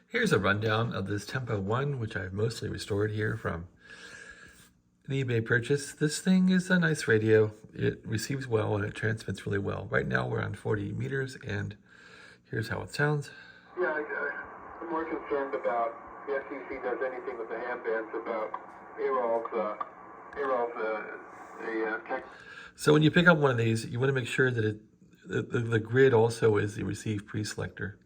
Here's a rundown of this Tempo 1, which I've mostly restored here from an eBay purchase. This thing is a nice radio. It receives well and it transmits really well. Right now we're on 40 meters and here's how it sounds. Yeah, I'm more concerned about the FCC does anything with the ham bands about tech. So when you pick up one of these, you want to make sure that the grid also is the receive pre-selector.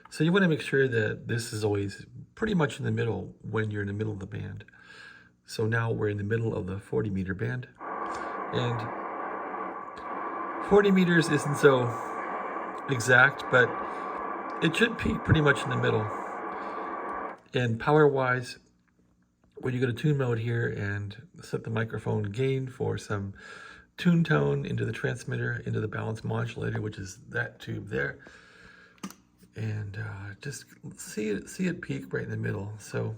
So you want to make sure that this is always pretty much in the middle when you're in the middle of the band. So now we're in the middle of the 40 meter band. And 40 meters isn't so exact, but it should peak pretty much in the middle. And power-wise, when you go to tune mode here and set the microphone gain for some tune tone into the transmitter, into the balance modulator, which is that tube there, and just see it peak right in the middle. So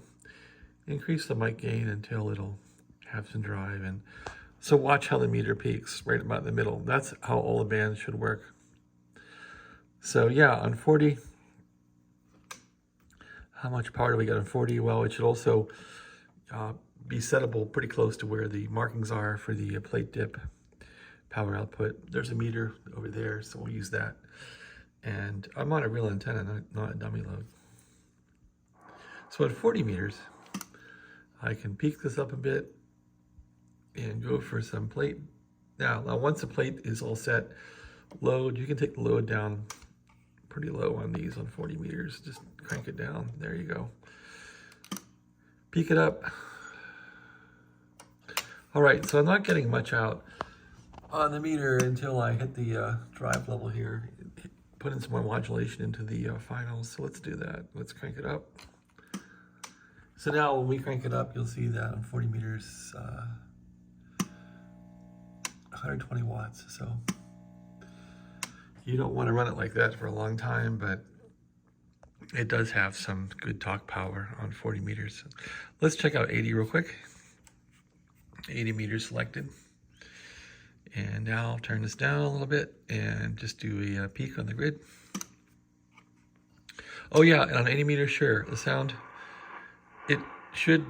increase the mic gain until it'll have some drive, and so watch how the meter peaks right about in the middle. That's how all the bands should work. So yeah, on 40, how much power do we got on 40? Well, it should also be settable pretty close to where the markings are for the plate dip power output. There's a meter over there, so we'll use that. And I'm on a real antenna, not a dummy load. So at 40 meters, I can peak this up a bit and go for some plate. Now once the plate is all set, load, you can take the load down pretty low on these on 40 meters. Just crank it down. There you go. Peak it up. All right, so I'm not getting much out on the meter until I hit the drive level here. Put in some more modulation into the finals. So let's do that. Let's crank it up. So now when we crank it up, you'll see that on 40 meters, 120 watts. So you don't want to run it like that for a long time, but it does have some good talk power on 40 meters. Let's check out 80 real quick. 80 meters selected. And now I'll turn this down a little bit and just do a peak on the grid. Oh yeah, and on 80 meters, sure, the sound, it should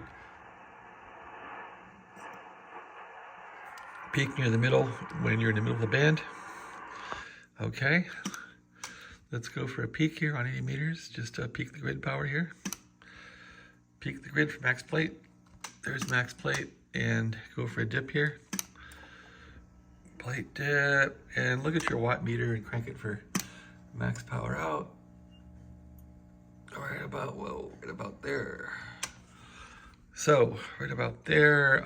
peak near the middle when you're in the middle of the band. Okay, let's go for a peak here on 80 meters. Just peak the grid power here. Peak the grid for max plate. There's max plate, and go for a dip here. Plate dip, and look at your watt meter and crank it for max power out. Right about, whoa, right about there. So right about there.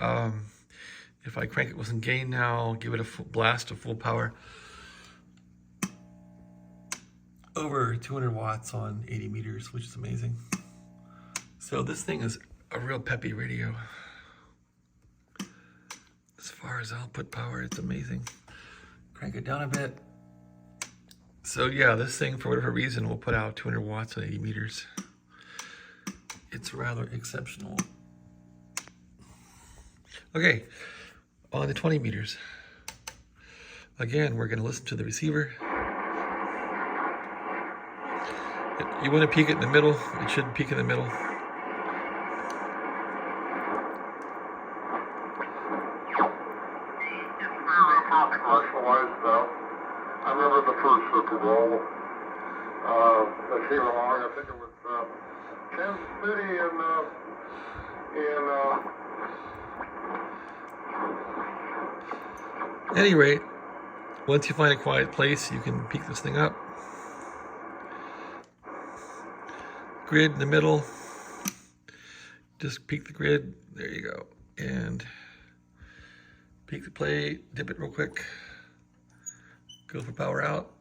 If I crank it with some gain now, give it a full blast of full power. Over 200 watts on 80 meters, which is amazing. So this thing is a real peppy radio. As far as output power, it's amazing. Crank it down a bit. So yeah, this thing, for whatever reason, will put out 200 watts on 80 meters. It's rather exceptional. Okay, on the 20 meters. Again, we're gonna listen to the receiver. You want to peak it in the middle. It should peak in the middle. Commercialized though. I remember the first Super Bowl that came along. I think it was Kansas City At any rate, once you find a quiet place, you can peak this thing up. Grid in the middle. Just peak the grid. There you go. And peak the plate. Dip it real quick. Go for power out.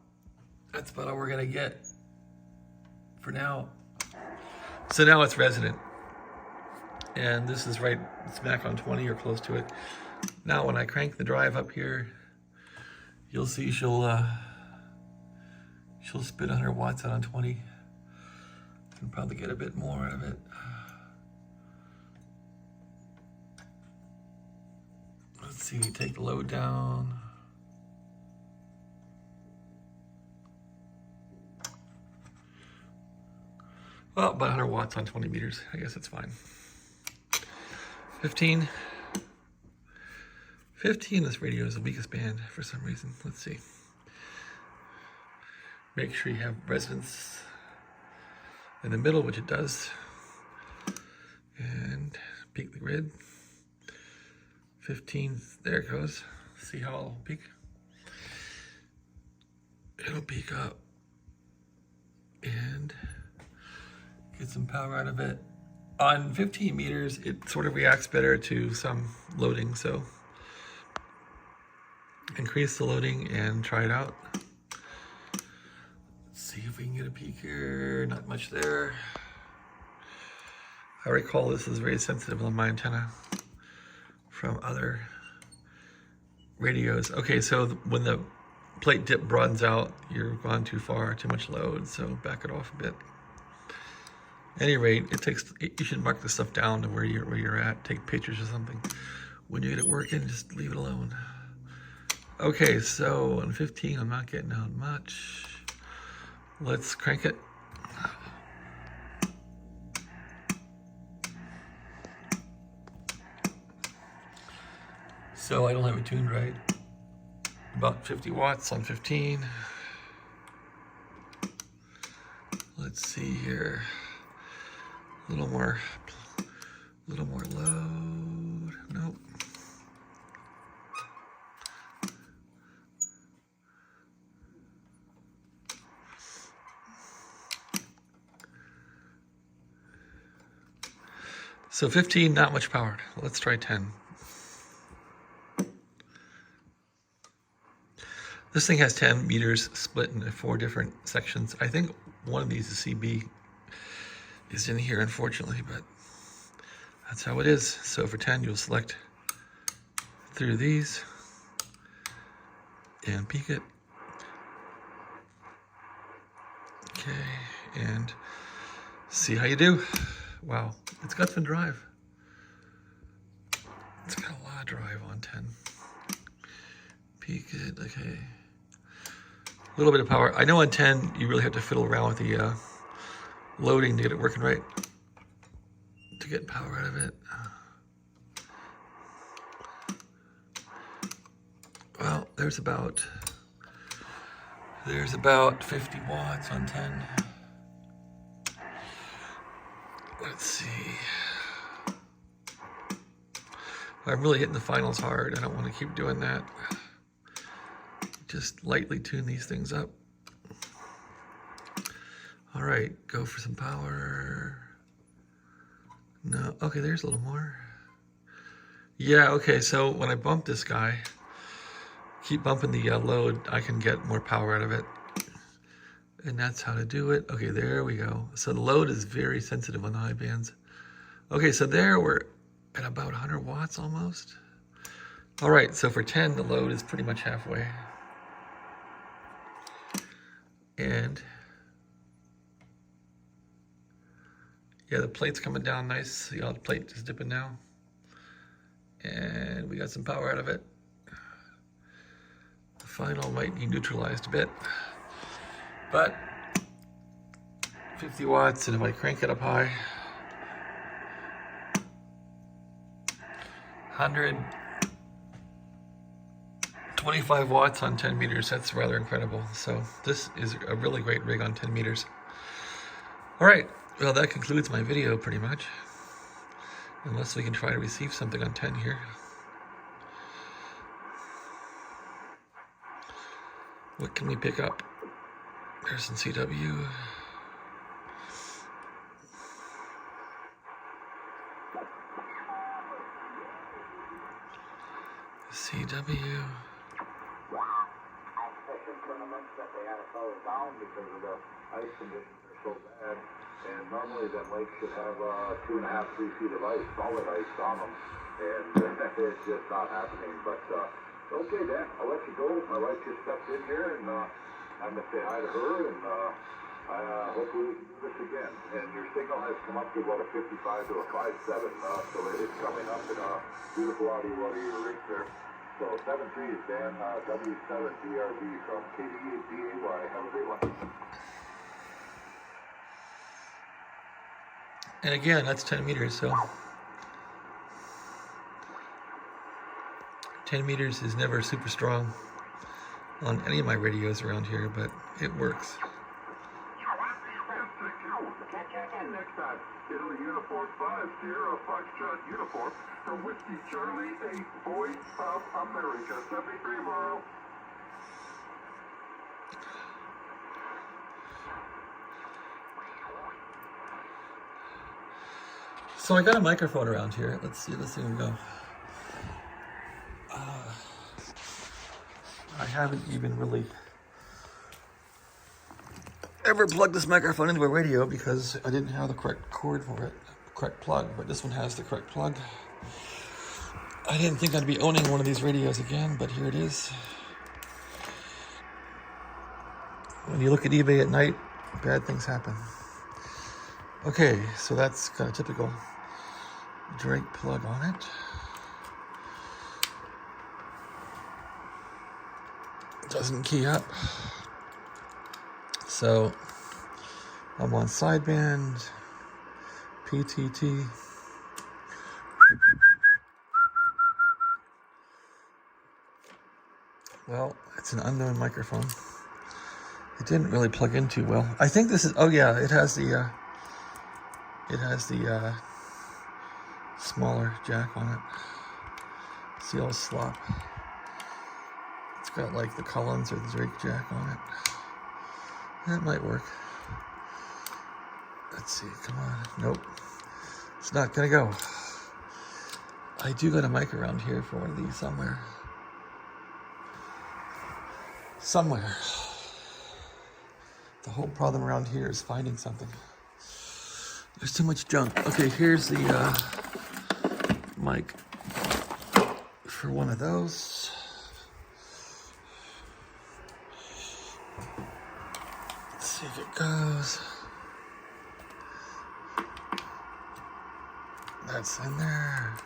That's about all we're gonna get for now. So now it's resonant. And this is right smack on 20 or close to it. Now when I crank the drive up here, you'll see she'll spit 100 watts out on 20. Can probably get a bit more out of it. Let's see, take the load down. Well, about 100 watts on 20 meters. I guess it's fine. 15. 15, this radio is the weakest band for some reason. Let's see. Make sure you have resonance in the middle, which it does. And peak the grid. 15, there it goes. See how it'll peak? It'll peak up and get some power out of it. On 15 meters, it sort of reacts better to some loading, so increase the loading and try it out. Let's see if we can get a peak here. Not much there. I recall this is very sensitive on my antenna from other radios. Okay, so when the plate dip broadens out, you're gone too far, too much load, so back it off a bit. At any rate, you should mark this stuff down to where you're at, take pictures or something. When you get it working, just leave it alone. Okay, so on 15, I'm not getting out much. Let's crank it. So I don't have it tuned right. About 50 watts on 15. Let's see here. A little more load. Nope. So 15, not much power. Let's try 10. This thing has 10 meters split into 4 different sections. I think one of these is CB is in here, unfortunately, but that's how it is. So for 10, you'll select through these and peak it. Okay, and see how you do. Wow, it's got some drive. It's got a lot of drive on 10. Peak it, okay. A little bit of power. I know on 10, you really have to fiddle around with the loading to get it working right, to get power out of it. Well, there's about 50 watts on 10. Let's see. I'm really hitting the finals hard. I don't want to keep doing that. Just lightly tune these things up. All right, go for some power. No, okay, there's a little more. Yeah, okay, so when I bump this guy, keep bumping the load, I can get more power out of it. And that's how to do it. Okay, there we go. So the load is very sensitive on the high bands. Okay, so there we're at about 100 watts almost. All right, so for 10, the load is pretty much halfway. And yeah, the plate's coming down nice. See how the plate is dipping now? And we got some power out of it. The final might be neutralized a bit. But 50 watts, and if I crank it up high, 125 watts on 10 meters. That's rather incredible. So this is a really great rig on 10 meters. All right, well, that concludes my video pretty much. Unless we can try to receive something on 10 here. What can we pick up? There's some CW. CW. Tournaments that they had to close down because of the ice conditions are so bad. And normally that lake should have 2.5, 3 feet of ice, solid ice on them. And it's just not happening. But okay, Dan, I'll let you go. My wife just stepped in here, and I'm going to say hi to her, and hopefully we can do this again. And your signal has come up to about a 55 to a 57, so it's coming up in a beautiful audio out of your rig there. So 7-3 is Dan, W7DRB from KDE DAY. Have a great one. And again, that's 10 meters, so 10 meters is never super strong on any of my radios around here, but it works. Next time, Italy Uniform 5, Sierra Foxtrot Uniform for Whiskey Charlie 8, Voice of America, 73 mile. So I got a microphone around here. Let's see this thing go. I haven't even really ever plugged this microphone into a radio because I didn't have the correct cord for it, correct plug, but this one has the correct plug. I didn't think I'd be owning one of these radios again, but here it is. When you look at eBay at night, bad things happen. Okay, so that's kind of typical. Drake plug on it. Doesn't key up. So I'm on sideband, PTT. Well, it's an unknown microphone. It didn't really plug in too well. I think this is, oh yeah, it has the smaller jack on it. See all the slop. It's got like the Collins or the Drake jack on it. That might work. Let's see, come on. Nope. It's not gonna go. I do got a mic around here for one of these somewhere. Somewhere. The whole problem around here is finding something. There's too much junk. Okay, here's the mic for one of those. Let's see if it goes. That's in there.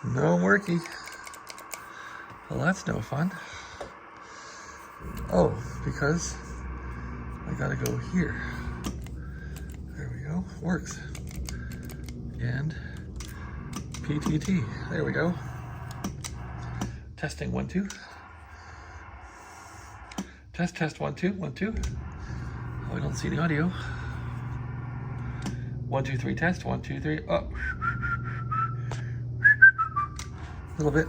No murky. Well, that's no fun. Oh, because I gotta go here. There we go. Works. And PTT. There we go. Testing 1 2. Test 1 2 1 2. Oh, I don't see the audio. 1 2 3 test. 1 2 3. Oh, a little bit.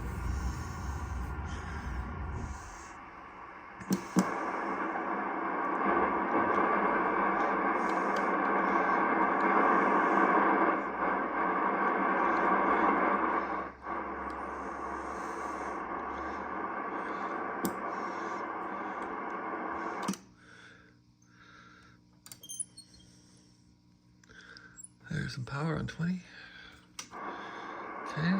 There's some power on 20. Okay.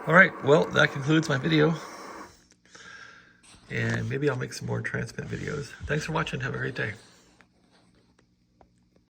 All right, well, that concludes my video. And maybe I'll make some more transmit videos. Thanks for watching. Have a great day.